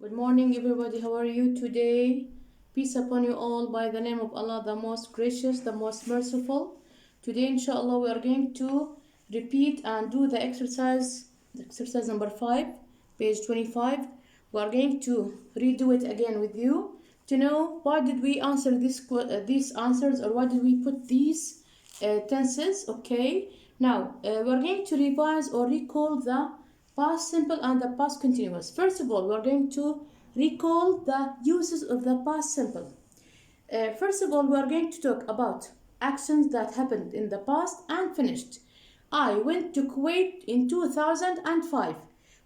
Good morning, everybody. How are you today? Peace upon you all by the name of Allah, the most gracious, the most merciful. Today, inshallah, we are going to repeat and do the exercise number 5, page 25. We are going to redo it again with you to know why did we answer these answers, or why did we put these tenses. Okay. Now, we are going to revise or recall the past simple and the past continuous. First of all, we're going to recall the uses of the past simple. First of all, we are going to talk about actions that happened in the past and finished. I went to Kuwait in 2005.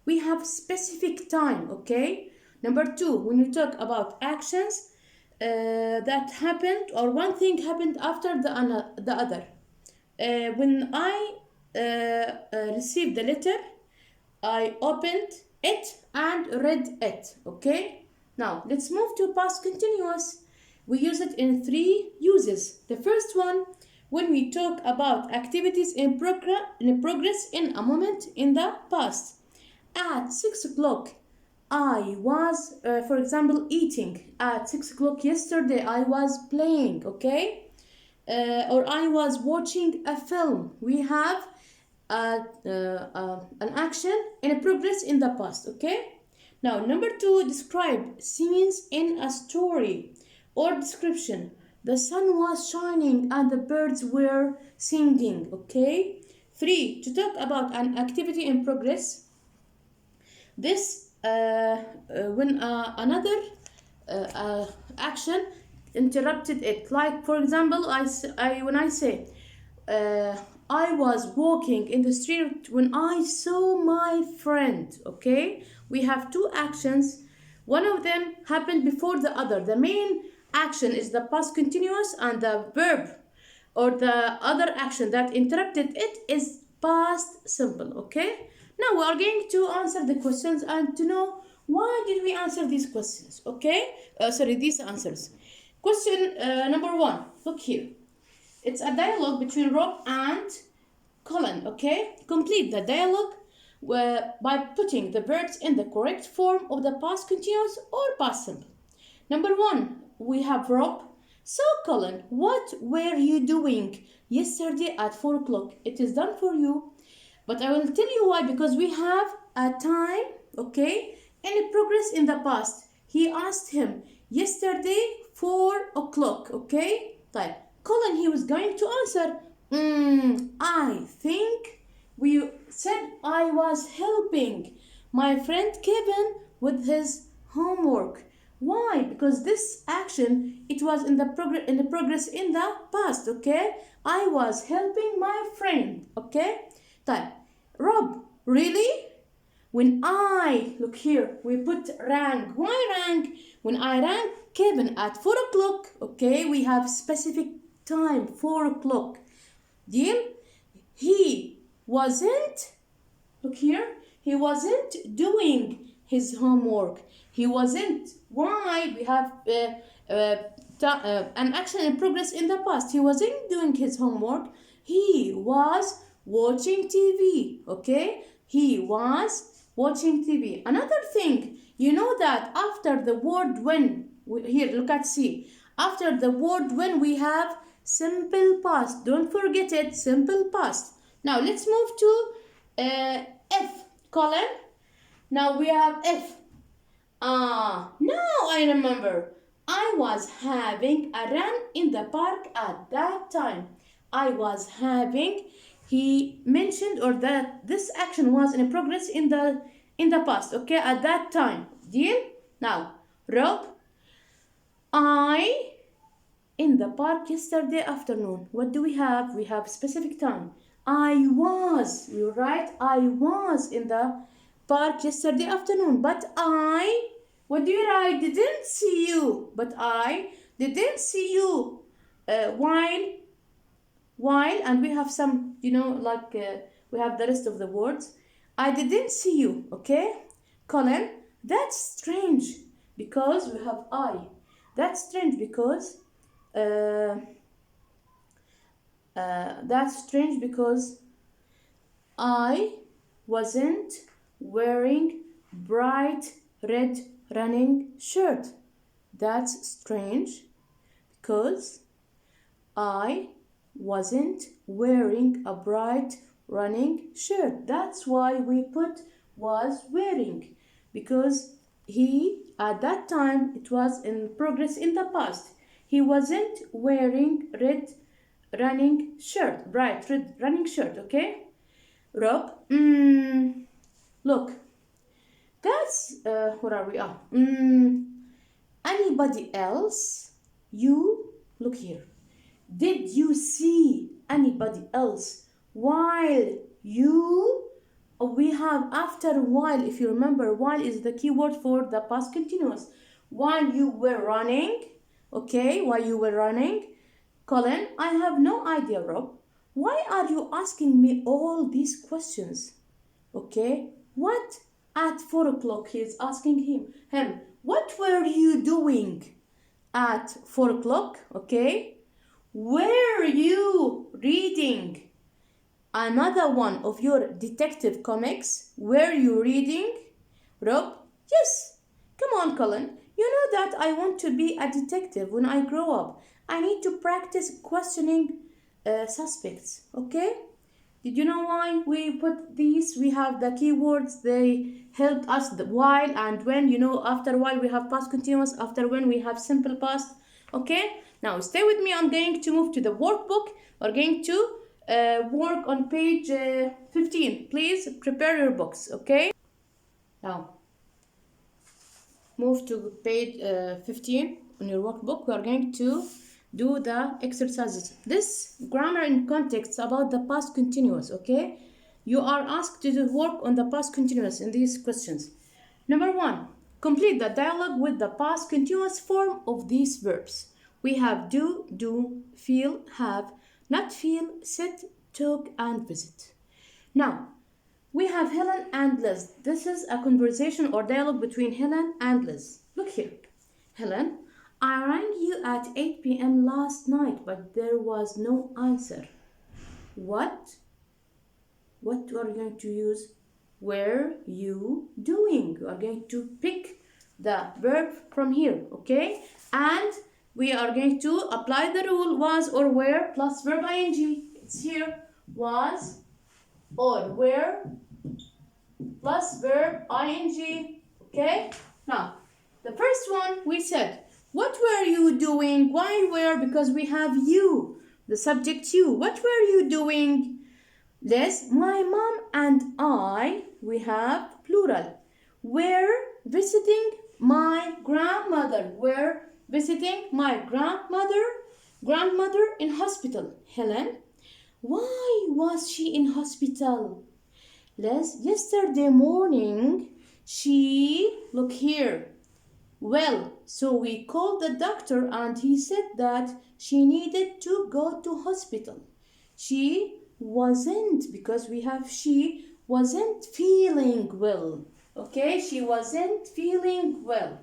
We have specific time, okay? Number two, when you talk about actions that happened, or one thing happened after the other. When I received the letter, I opened it and read it. Okay. Now let's move to past continuous. We use it in 3 uses. The first one, when we talk about activities in progress in a moment in the past. At 6 o'clock, I was, for example, eating. At 6 o'clock yesterday, I was playing. Okay. Or I was watching a film. We have an action in a progress in the past. Okay. Now, number 2, describe scenes in a story or description. The sun was shining and the birds were singing. Okay. 3, to talk about an activity in progress. This when another action interrupted it. Like, for example, when I say I was walking in the street when I saw my friend. Okay, we have 2 actions. One of them happened before the other. The main action is the past continuous, and the verb or the other action that interrupted it is past simple. Okay, now we are going to answer the questions and to know why did we answer these questions. Okay, these answers. Question number 1, look here. It's a dialogue between Rob and Colin. Okay, complete the dialogue by putting the verbs in the correct form of the past continuous or past simple. Number 1, we have Rob. So, Colin, what were you doing yesterday at 4 o'clock? It is done for you, but I will tell you why. Because we have a time, okay, and a progress in the past. He asked him yesterday 4 o'clock. Okay, type. Colin, he was going to answer, I think we said I was helping my friend Kevin with his homework. Why? Because this action, it was in the progress in the past. Okay, I was helping my friend. Okay, type. Rob, really? When I, look here, we put rang. Why rang? When I rang Kevin at 4 o'clock, okay, we have specific time, 4 o'clock. Deal? He wasn't, look here, he wasn't doing his homework. He wasn't. Why? We have an action in progress in the past. He wasn't doing his homework. He was watching TV. Okay? He was watching TV. Another thing, you know that after the word when, here, look at C. After the word when, we have simple past. Don't forget it, simple past. Now let's move to F. Colin. Now we have F. Now I remember. I was having a run in the park at that time. I was having, he mentioned, or that this action was in progress in the past. Okay, at that time. Deal? Now, Rob, I in the park yesterday afternoon. What do we have? We have specific time. I was, you're right, I was in the park yesterday afternoon, but I, what do you write? Didn't see you, but I didn't see you while, and we have some, like we have the rest of the words. I didn't see you. Okay, Colin, that's strange because we have I. That's strange because I wasn't wearing bright red running shirt. That's strange because I wasn't wearing a bright running shirt. That's why we put was wearing, because he at that time, it was in progress in the past, he wasn't wearing red running shirt, bright red running shirt. Okay, Rob, look, that's where are we? Anybody else? You look here. Did you see anybody else while you? We have after while. If you remember, while is the key word for the past continuous. While you were running, okay, while you were running, Colin, I have no idea, Rob. Why are you asking me all these questions? Okay, what? At 4 o'clock, he is asking him, what were you doing at 4 o'clock? Okay, were you reading another one of your detective comics? Were you reading? Rob, yes. Come on, Colin. You know that I want to be a detective when I grow up. I need to practice questioning suspects, okay? Did you know why we put these? We have the keywords. They help us the while and when. You know, after while we have past continuous. After when we have simple past. Okay? Now stay with me. I'm going to move to the workbook. We're going to work on page 15. Please prepare your books. Okay? Now move to page 15 on your workbook. We are going to do the exercises. This grammar in context about the past continuous, okay? You are asked to work on the past continuous in these questions. Number 1, complete the dialogue with the past continuous form of these verbs. We have do, feel, have, not feel, sit, talk, and visit. Now, we have Helen and Liz. This is a conversation or dialogue between Helen and Liz. Look here. Helen, I rang you at 8 p.m. last night, but there was no answer. What? What are you going to use? Were you doing? You are going to pick the verb from here, okay? And we are going to apply the rule was or were plus verb ing. It's here. Was or were plus verb ing, okay? Now, the first one we said, what were you doing? Why were? Because we have you, the subject you. What were you doing? Liz, my mom and I, we have plural. Were visiting my grandmother. Were visiting my grandmother in hospital. Helen, why was she in hospital? Liz, yesterday morning, look here. Well, so we called the doctor and he said that she needed to go to hospital. She wasn't, because we have she wasn't feeling well. Okay, she wasn't feeling well.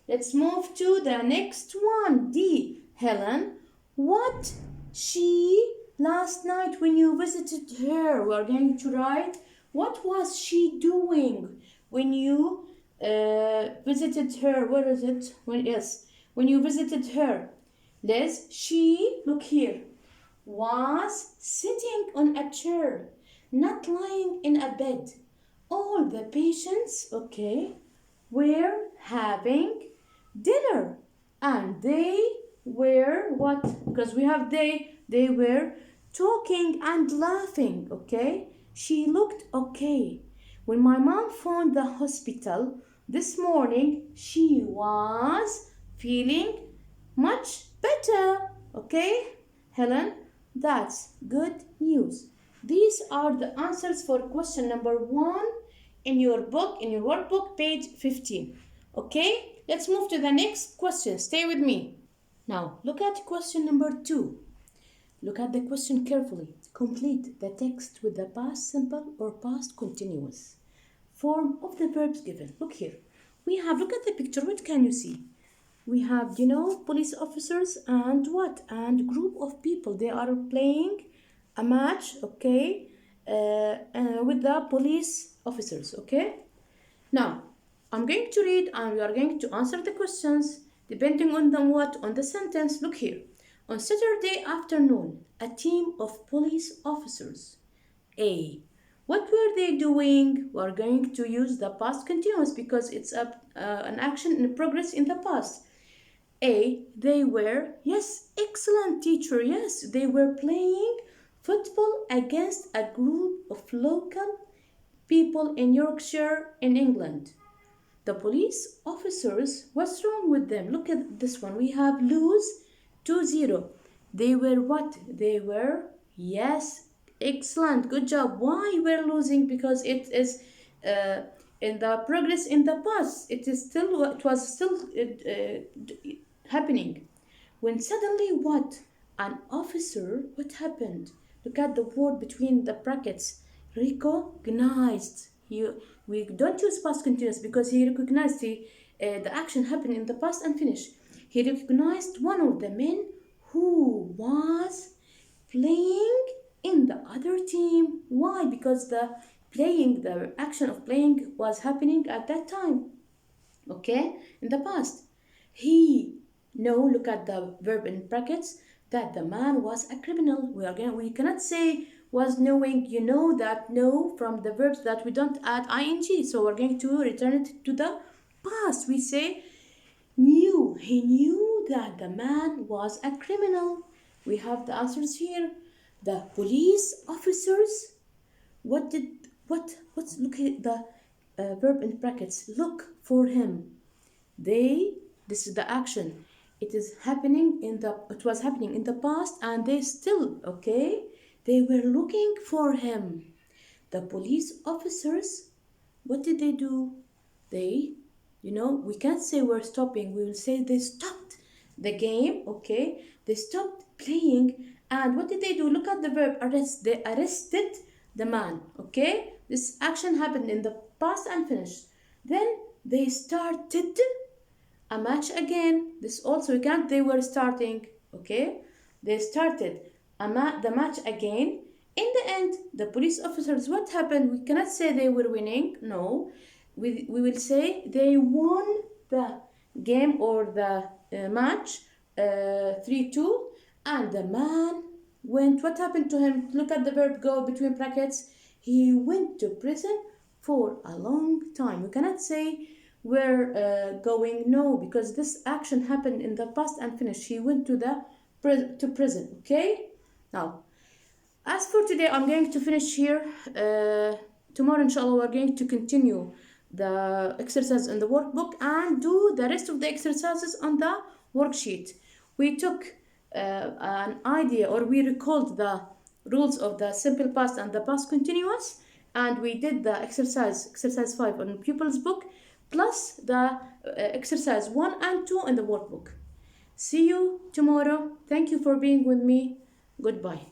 Let's move to the next one, D. Helen, what she last night when you visited her? We are going to write what was she doing when you visited her. Where is it? When you visited her. Liz, she, look here, was sitting on a chair, not lying in a bed. All the patients, okay, were having dinner, and they were what? Because we have they were talking and laughing, okay? She looked okay. When my mom found the hospital this morning, she was feeling much better, okay? Helen, that's good news. These are the answers for question number 1 in your book, in your workbook, page 15. Okay, let's move to the next question. Stay with me. Now, look at question number 2. Look at the question carefully. Complete the text with the past simple or past continuous form of the verbs given. Look here. Look at the picture. What can you see? We have, police officers and what? And group of people. They are playing a match, okay, with the police officers, okay? Now, I'm going to read and we are going to answer the questions depending on the what on the sentence. Look here. On Saturday afternoon, a team of police officers. A. What were they doing? We're going to use the past continuous because it's an action in progress in the past. A. They were, yes, excellent teacher, yes, they were playing football against a group of local people in Yorkshire in England. The police officers, what's wrong with them? Look at this one. We have lose 2-0. They were what? They were, yes, excellent, good job. Why we're losing? Because it is in the progress in the past. It was still happening. When suddenly what? An officer, what happened? Look at the word between the brackets. Recognized. We don't use past continuous because he recognized the action happened in the past and finished. He recognized one of the men who was playing in the other team. Why? Because the action of playing was happening at that time. Okay? In the past. He know, look at the verb in brackets, that the man was a criminal. We cannot say was knowing. You know that know from the verbs that we don't add ing. So we're going to return it to the past. We say knew. He knew that the man was a criminal. We have the answers here. The police officers. What's look at the verb in brackets. Look for him. This is the action. It was happening in the past and they still, okay? They were looking for him. The police officers, what did they do? We can't say we're stopping. We will say they stopped the game, okay? They stopped playing. And what did they do? Look at the verb arrest. They arrested the man, okay? This action happened in the past and finished. Then they started a match again. This also again they were starting, okay? They started the match again. In the end, the police officers, what happened? We cannot say they were winning. No, we will say they won the game or the match 3-2. And the man went. What happened to him? Look at the verb go between brackets. He went to prison for a long time. We cannot say we're going, no, because this action happened in the past and finished. He went to prison, okay? Now, as for today, I'm going to finish here. Tomorrow, inshallah, we're going to continue the exercise in the workbook and do the rest of the exercises on the worksheet. We took an idea, or we recalled the rules of the simple past and the past continuous, and we did the exercise 5 on pupil's book, plus the exercise 1 and 2 in the workbook. See you tomorrow. Thank you for being with me. Goodbye.